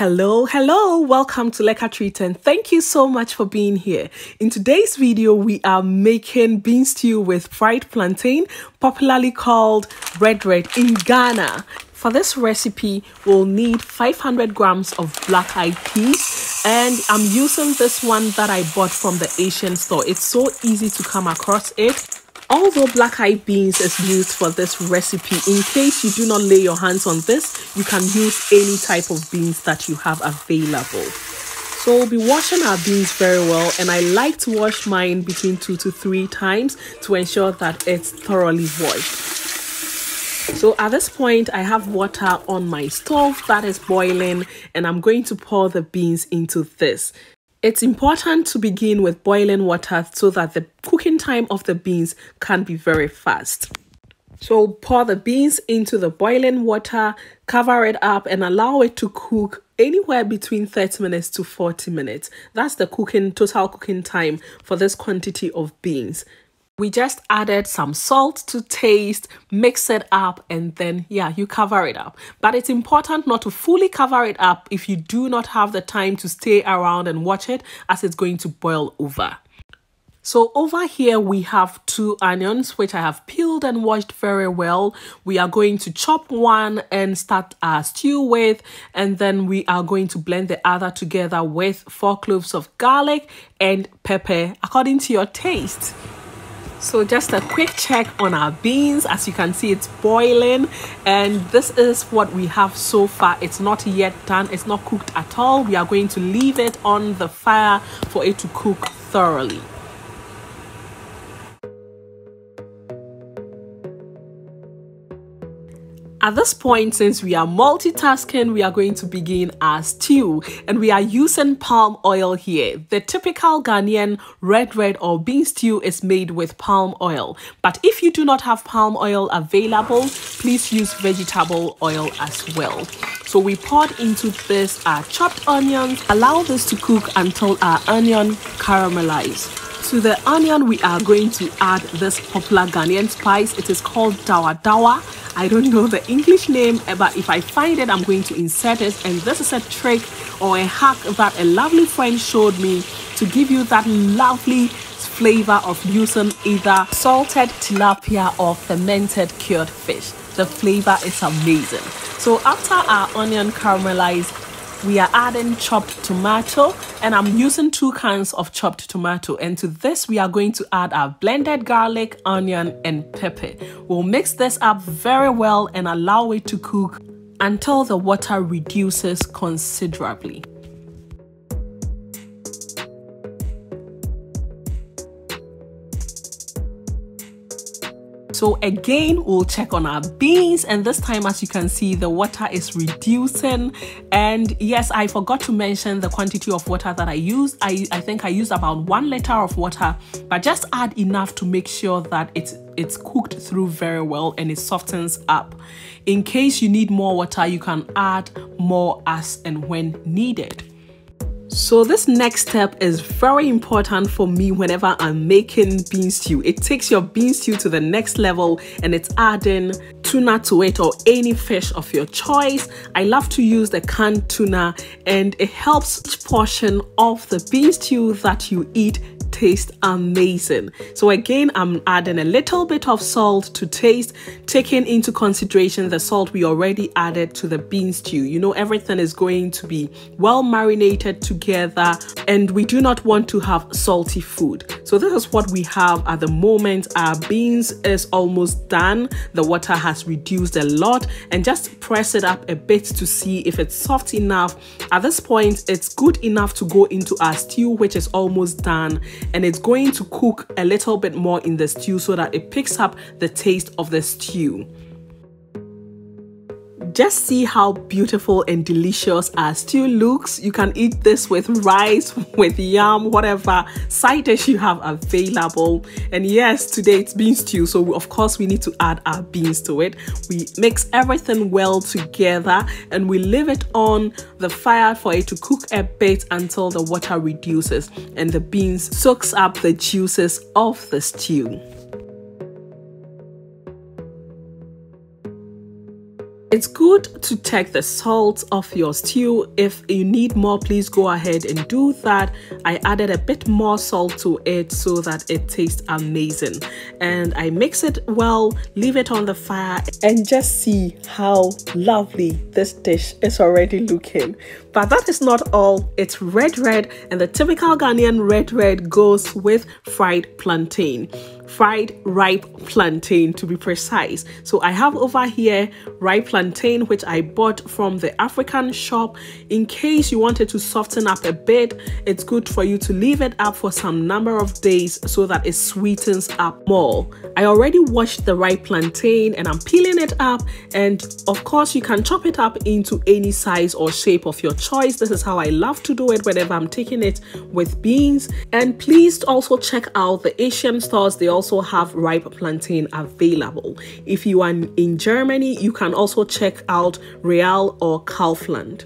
Hello, welcome to Leka Treat and thank you so much for being here. In today's video, we are making bean stew with fried plantain, popularly called red in Ghana. For this recipe, we'll need 500 grams of black-eyed peas, and I'm using this one that I bought from the Asian store. It's so easy to come across it. Although black-eyed beans is used for this recipe, in case you do not lay your hands on this, you can use any type of beans that you have available. So we'll be washing our beans very well, and I like to wash mine between 2 to 3 times to ensure that it's thoroughly washed. So at this point, I have water on my stove that is boiling, and I'm going to pour the beans into this. It's important to begin with boiling water so that the cooking time of the beans can be very fast. So pour the beans into the boiling water, cover it up and allow it to cook anywhere between 30 minutes to 40 minutes. That's the total cooking time for this quantity of beans. We just added some salt to taste, mix it up, and then, you cover it up. But it's important not to fully cover it up if you do not have the time to stay around and watch it, as it's going to boil over. So over here, we have 2 onions, which I have peeled and washed very well. We are going to chop one and start our stew with, and then we are going to blend the other together with 4 cloves of garlic and pepper, according to your taste. So just a quick check on our beans. As you can see, it's boiling, and this is what we have so far. It's not yet done. It's not cooked at all. We are going to leave it on the fire for it to cook thoroughly. At this point, since we are multitasking, we are going to begin our stew, and we are using palm oil here. The typical Ghanaian red or bean stew is made with palm oil, but if you do not have palm oil available, please use vegetable oil as well. So we poured into this our chopped onions. Allow this to cook until our onion caramelizes. To the onion, we are going to add this popular Ghanaian spice. It is called dawa dawa. I don't know the English name, but if I find it, I'm going to insert it. And this is a trick or a hack that a lovely friend showed me to give you that lovely flavor of using either salted tilapia or fermented cured fish. The flavor is amazing. So after our onion caramelized, we are adding chopped tomato, and I'm using 2 cans of chopped tomato. And to this, we are going to add our blended garlic, onion, and pepper. We'll mix this up very well and allow it to cook until the water reduces considerably. So again, we'll check on our beans, and this time, as you can see, the water is reducing. And yes, I forgot to mention the quantity of water that I used. I think I used about 1 liter of water, but just add enough to make sure that it's cooked through very well and it softens up. In case you need more water, you can add more as and when needed. So this next step is very important for me whenever I'm making bean stew. It takes your bean stew to the next level, and it's adding tuna to it or any fish of your choice. I love to use the canned tuna, and it helps each portion of the bean stew that you eat taste amazing. So again, I'm adding a little bit of salt to taste, taking into consideration the salt we already added to the bean stew. You know, everything is going to be well marinated together, and we do not want to have salty food. So this is what we have at the moment. Our beans is almost done. The water has reduced a lot, and just press it up a bit to see if it's soft enough. At this point, it's good enough to go into our stew, which is almost done. And it's going to cook a little bit more in the stew so that it picks up the taste of the stew. Just see how beautiful and delicious our stew looks. You can eat this with rice, with yam, whatever side dish you have available. And yes, today it's bean stew, so of course we need to add our beans to it. We mix everything well together, and we leave it on the fire for it to cook a bit until the water reduces and the beans soaks up the juices of the stew. It's good to check the salt of your stew. If you need more, please go ahead and do that. I added a bit more salt to it so that it tastes amazing. And I mix it well, leave it on the fire, and just see how lovely this dish is already looking. But that is not all. It's red, and the typical Ghanaian red goes with fried plantain. Fried ripe plantain, to be precise. So I have over here ripe plantain, which I bought from the African shop. In case you wanted to soften up a bit, it's good for you to leave it up for some number of days so that it sweetens up more. I already washed the ripe plantain and I'm peeling it up, and of course you can chop it up into any size or shape of your choice. This is how I love to do it whenever I'm taking it with beans. And please also check out the Asian stores. They also have ripe plantain available. If you are in Germany, you can also check out Real or Kaufland.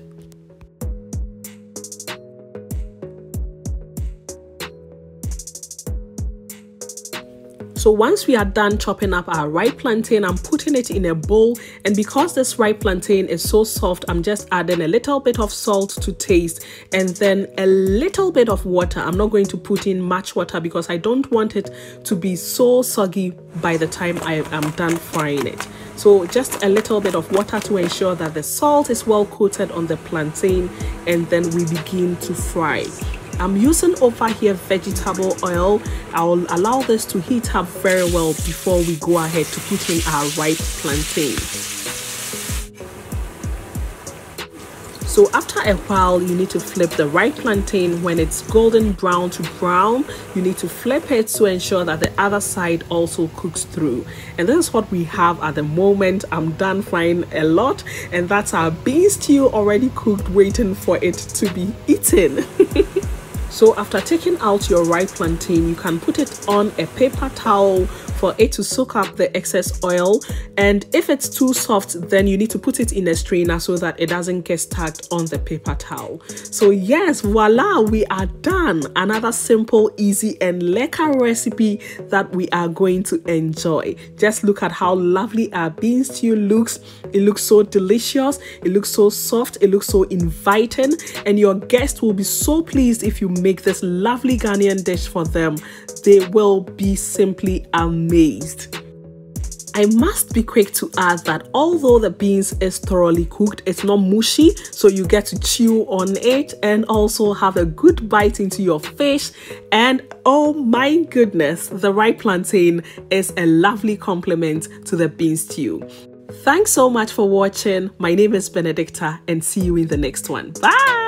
So once we are done chopping up our ripe plantain, I'm putting it in a bowl, and because this ripe plantain is so soft, I'm just adding a little bit of salt to taste and then a little bit of water. I'm not going to put in much water because I don't want it to be so soggy by the time I am done frying it. So just a little bit of water to ensure that the salt is well coated on the plantain, and then we begin to fry. I'm using over here vegetable oil. I'll allow this to heat up very well before we go ahead to put in our ripe plantain. So after a while, you need to flip the ripe plantain. When it's golden brown to brown, you need to flip it to ensure that the other side also cooks through. And this is what we have at the moment. I'm done frying a lot, and that's our bean stew already cooked, waiting for it to be eaten. So after taking out your ripe plantain, you can put it on a paper towel for it to soak up the excess oil. And if it's too soft, then you need to put it in a strainer so that it doesn't get stuck on the paper towel. So yes, voila, we are done. Another simple, easy and lekker recipe that we are going to enjoy. Just look at how lovely our bean stew looks. It looks so delicious. It looks so soft. It looks so inviting. And your guests will be so pleased if you make this lovely Ghanaian dish for them. They will be simply amazed. I must be quick to add that although the beans is thoroughly cooked, it's not mushy, so you get to chew on it and also have a good bite into your fish. And oh my goodness, the ripe plantain is a lovely complement to the bean stew. Thanks so much for watching. My name is Benedicta, and see you in the next one. Bye!